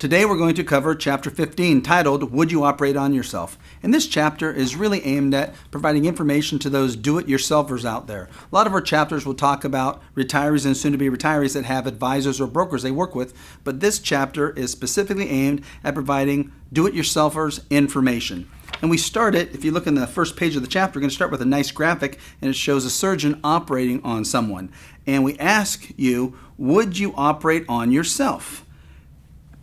Today we're going to cover Chapter 15 titled, Would You Operate on Yourself? And this chapter is really aimed at providing information to those do-it-yourselfers out there. A lot of our chapters will talk about retirees and soon-to-be retirees that have advisors or brokers they work with, but this chapter is specifically aimed at providing do-it-yourselfers information. And we start it, if you look in the first page of the chapter, we're going to start with a nice graphic, and it shows a surgeon operating on someone. And we ask you, would you operate on yourself?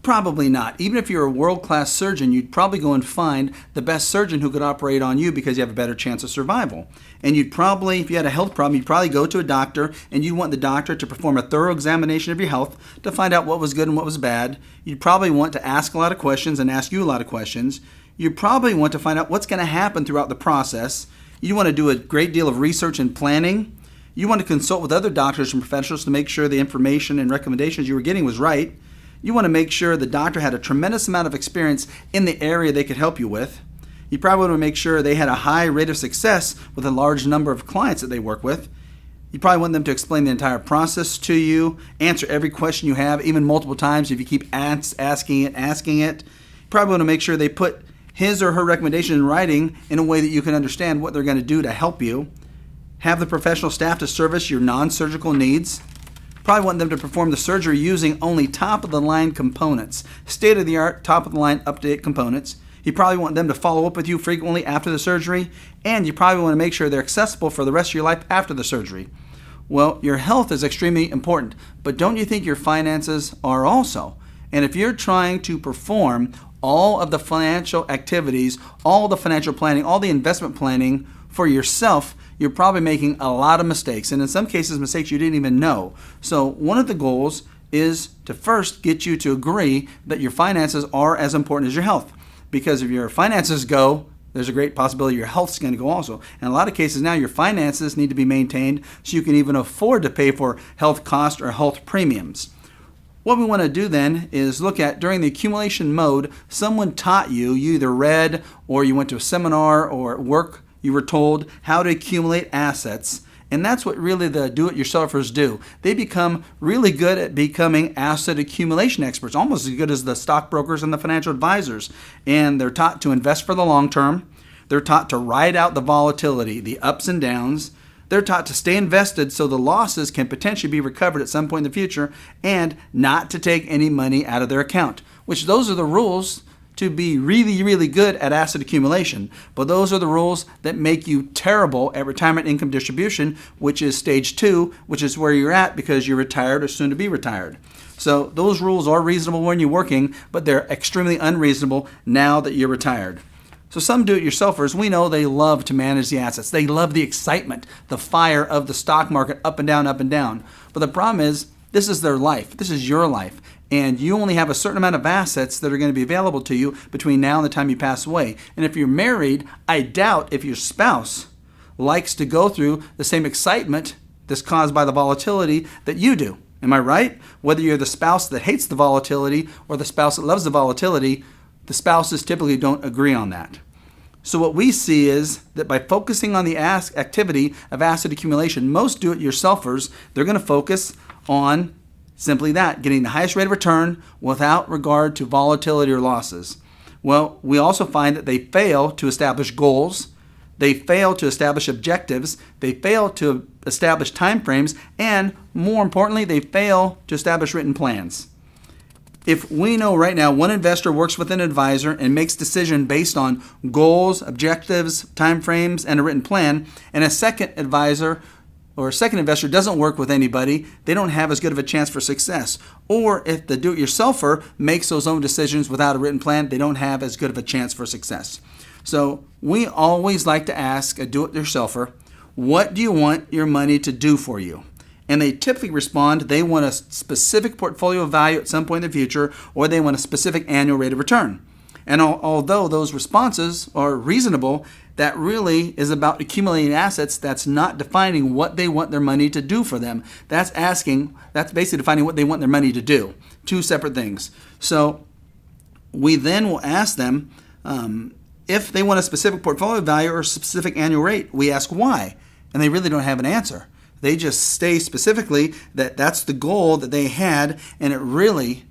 Probably not. Even if you're a world-class surgeon, you'd probably go and find the best surgeon who could operate on you because you have a better chance of survival. And you'd probably, if you had a health problem, you'd probably go to a doctor and you'd want the doctor to perform a thorough examination of your health to find out what was good and what was bad. You'd probably want to ask a lot of questions and ask you a lot of questions. You probably want to find out what's going to happen throughout the process. You want to do a great deal of research and planning. You want to consult with other doctors and professionals to make sure the information and recommendations you were getting was right. You want to make sure the doctor had a tremendous amount of experience in the area they could help you with. You probably want to make sure they had a high rate of success with a large number of clients that they work with. You probably want them to explain the entire process to you, answer every question you have, even multiple times if you keep asking it. You probably want to make sure they put his or her recommendation in writing in a way that you can understand what they're going to do to help you. Have the professional staff to service your non-surgical needs. Probably want them to perform the surgery using only top-of-the-line components, state-of-the-art, top-of-the-line, up-to-date components. You probably want them to follow up with you frequently after the surgery, and you probably want to make sure they're accessible for the rest of your life after the surgery. Well, your health is extremely important, but don't you think your finances are also? And if you're trying to perform all of the financial activities, all the financial planning, all the investment planning for yourself, you're probably making a lot of mistakes, and in some cases mistakes you didn't even know. So one of the goals is to first get you to agree that your finances are as important as your health, because if your finances go, there's a great possibility your health's going to go also. In a lot of cases now, your finances need to be maintained so you can even afford to pay for health costs or health premiums. What we want to do then is look at, during the accumulation mode, someone taught you either read or you went to a seminar or at work, you were told how to accumulate assets, and that's what really the do-it-yourselfers do. They become really good at becoming asset accumulation experts, almost as good as the stockbrokers and the financial advisors. And they're taught to invest for the long term. They're taught to ride out the volatility, the ups and downs. They're taught to stay invested so the losses can potentially be recovered at some point in the future, and not to take any money out of their account, which those are the rules to be really, really good at asset accumulation. But those are the rules that make you terrible at retirement income distribution, which is stage 2, which is where you're at because you're retired or soon to be retired. So those rules are reasonable when you're working, but they're extremely unreasonable now that you're retired. So some do-it-yourselfers, we know they love to manage the assets. They love the excitement, the fire of the stock market up and down, up and down. But the problem is, this is their life. This is your life. And you only have a certain amount of assets that are going to be available to you between now and the time you pass away. And if you're married, I doubt if your spouse likes to go through the same excitement that's caused by the volatility that you do. Am I right? Whether you're the spouse that hates the volatility or the spouse that loves the volatility, the spouses typically don't agree on that. So what we see is that by focusing on the activity of asset accumulation, most do-it-yourselfers, they're going to focus on simply that, getting the highest rate of return without regard to volatility or losses. Well, we also find that they fail to establish goals, they fail to establish objectives, they fail to establish timeframes, and more importantly, they fail to establish written plans. If we know right now one investor works with an advisor and makes decision based on goals, objectives, timeframes, and a written plan, and a second advisor or a second investor doesn't work with anybody, they don't have as good of a chance for success. Or if the do-it-yourselfer makes those own decisions without a written plan, they don't have as good of a chance for success. So we always like to ask a do-it-yourselfer, what do you want your money to do for you? And they typically respond, they want a specific portfolio value at some point in the future, or they want a specific annual rate of return. And although those responses are reasonable, that really is about accumulating assets. That's not defining what they want their money to do for them. That's basically defining what they want their money to do. Two separate things. So we then will ask them if they want a specific portfolio value or a specific annual rate. We ask why, and they really don't have an answer. They just say specifically that that's the goal that they had, and it really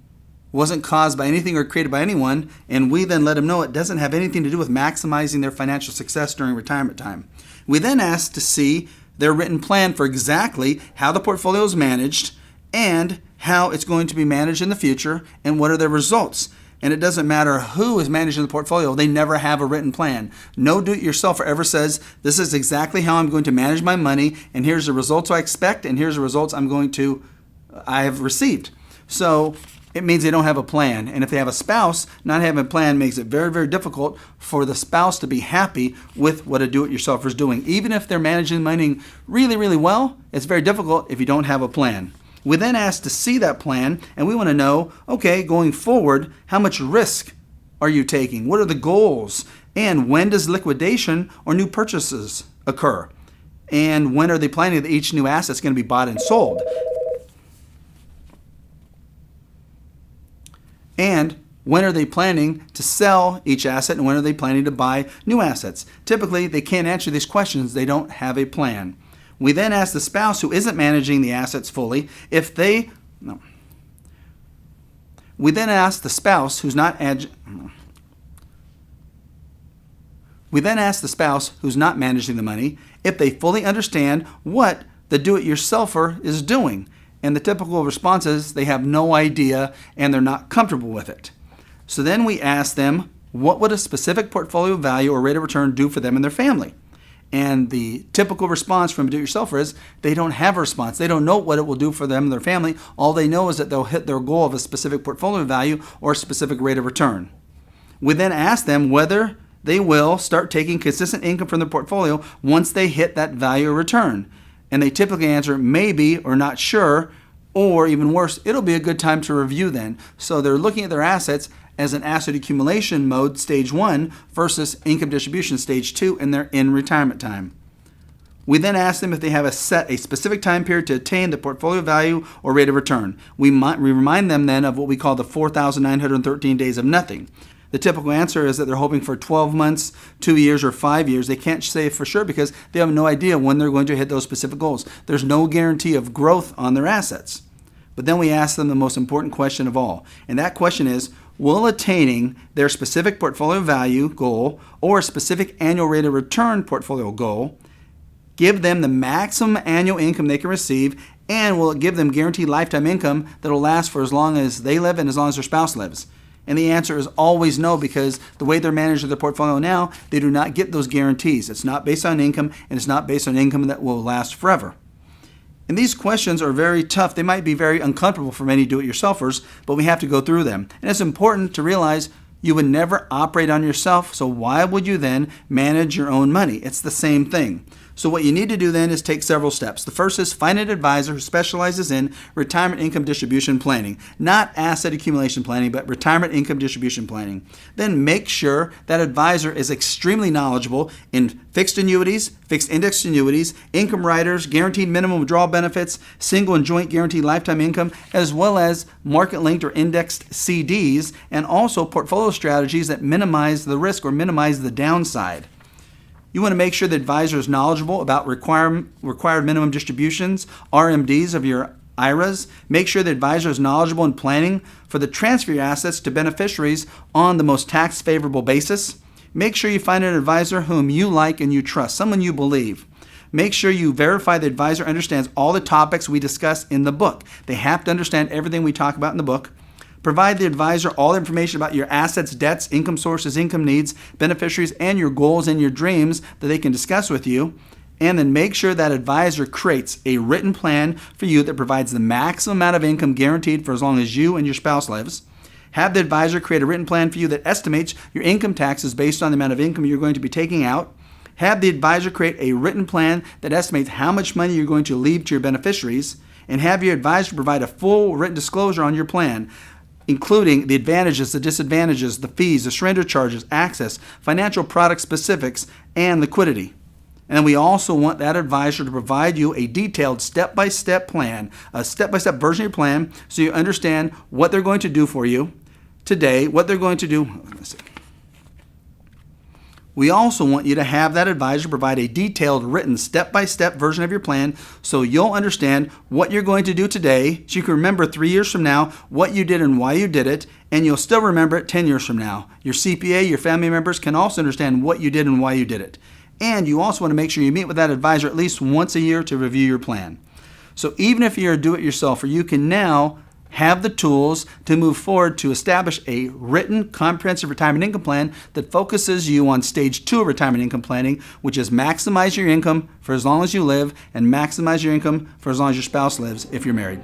wasn't caused by anything or created by anyone, and we then let them know it doesn't have anything to do with maximizing their financial success during retirement time. We then ask to see their written plan for exactly how the portfolio is managed and how it's going to be managed in the future and what are their results. And it doesn't matter who is managing the portfolio, they never have a written plan. No do-it-yourselfer ever says, this is exactly how I'm going to manage my money, and here's the results I expect, and here's the results I have received. So it means they don't have a plan. And if they have a spouse, not having a plan makes it very, very difficult for the spouse to be happy with what a do-it-yourselfer is doing. Even if they're managing money really, really well, it's very difficult if you don't have a plan. We then ask to see that plan, and we want to know, okay, going forward, how much risk are you taking? What are the goals? And when does liquidation or new purchases occur? And when are they planning that each new asset is going to be bought and sold? And when are they planning to sell each asset, and when are they planning to buy new assets? Typically, they can't answer these questions. They don't have a plan. We then ask the spouse who isn't managing the assets fully We then ask the spouse who's not managing the money if they fully understand what the do-it-yourselfer is doing. And the typical response is they have no idea and they're not comfortable with it. So then we ask them, what would a specific portfolio value or rate of return do for them and their family? And the typical response from a do-it-yourselfer is they don't have a response. They don't know what it will do for them and their family. All they know is that they'll hit their goal of a specific portfolio value or a specific rate of return. We then ask them whether they will start taking consistent income from their portfolio once they hit that value or return. And they typically answer maybe or not sure, or even worse, it'll be a good time to review then. So they're looking at their assets as an asset accumulation mode, stage 1, versus income distribution, stage 2, and they're in retirement time. We then ask them if they have a specific time period to attain the portfolio value or rate of return. We remind them then of what we call the 4,913 days of nothing. The typical answer is that they're hoping for 12 months, 2 years, or 5 years. They can't say for sure because they have no idea when they're going to hit those specific goals. There's no guarantee of growth on their assets. But then we ask them the most important question of all, and that question is, will attaining their specific portfolio value goal or specific annual rate of return portfolio goal give them the maximum annual income they can receive, and will it give them guaranteed lifetime income that will last for as long as they live and as long as their spouse lives? And the answer is always no, because the way they're managing their portfolio now, they do not get those guarantees. It's not based on income, and it's not based on income that will last forever. And these questions are very tough. They might be very uncomfortable for many do-it-yourselfers, but we have to go through them. And it's important to realize you would never operate on yourself, so why would you then manage your own money? It's the same thing. So what you need to do then is take several steps. The first is find an advisor who specializes in retirement income distribution planning, not asset accumulation planning, but retirement income distribution planning. Then make sure that advisor is extremely knowledgeable in fixed annuities, fixed indexed annuities, income riders, guaranteed minimum withdrawal benefits, single and joint guaranteed lifetime income, as well as market-linked or indexed CDs, and also portfolio strategies that minimize the risk or minimize the downside. You want to make sure the advisor is knowledgeable about required minimum distributions, RMDs of your IRAs. Make sure the advisor is knowledgeable in planning for the transfer of your assets to beneficiaries on the most tax favorable basis. Make sure you find an advisor whom you like and you trust, someone you believe. Make sure you verify the advisor understands all the topics we discuss in the book. They have to understand everything we talk about in the book. Provide the advisor all the information about your assets, debts, income sources, income needs, beneficiaries, and your goals and your dreams that they can discuss with you. And then make sure that advisor creates a written plan for you that provides the maximum amount of income guaranteed for as long as you and your spouse lives. Have the advisor create a written plan for you that estimates your income taxes based on the amount of income you're going to be taking out. Have the advisor create a written plan that estimates how much money you're going to leave to your beneficiaries. And have your advisor provide a full written disclosure on your plan, including the advantages, the disadvantages, the fees, the surrender charges, access, financial product specifics, and liquidity. And we also want that advisor to provide you a detailed step-by-step plan, a step-by-step version of your plan, so you understand what they're going to do for you today, what they're going to do. We also want you to have that advisor provide a detailed, written, step-by-step version of your plan so you'll understand what you're going to do today, so you can remember 3 years from now what you did and why you did it, and you'll still remember it 10 years from now. Your CPA, your family members can also understand what you did and why you did it. And you also want to make sure you meet with that advisor at least once a year to review your plan. So even if you're a do-it-yourselfer, you can now have the tools to move forward to establish a written, comprehensive retirement income plan that focuses you on stage 2 of retirement income planning, which is maximize your income for as long as you live and maximize your income for as long as your spouse lives if you're married.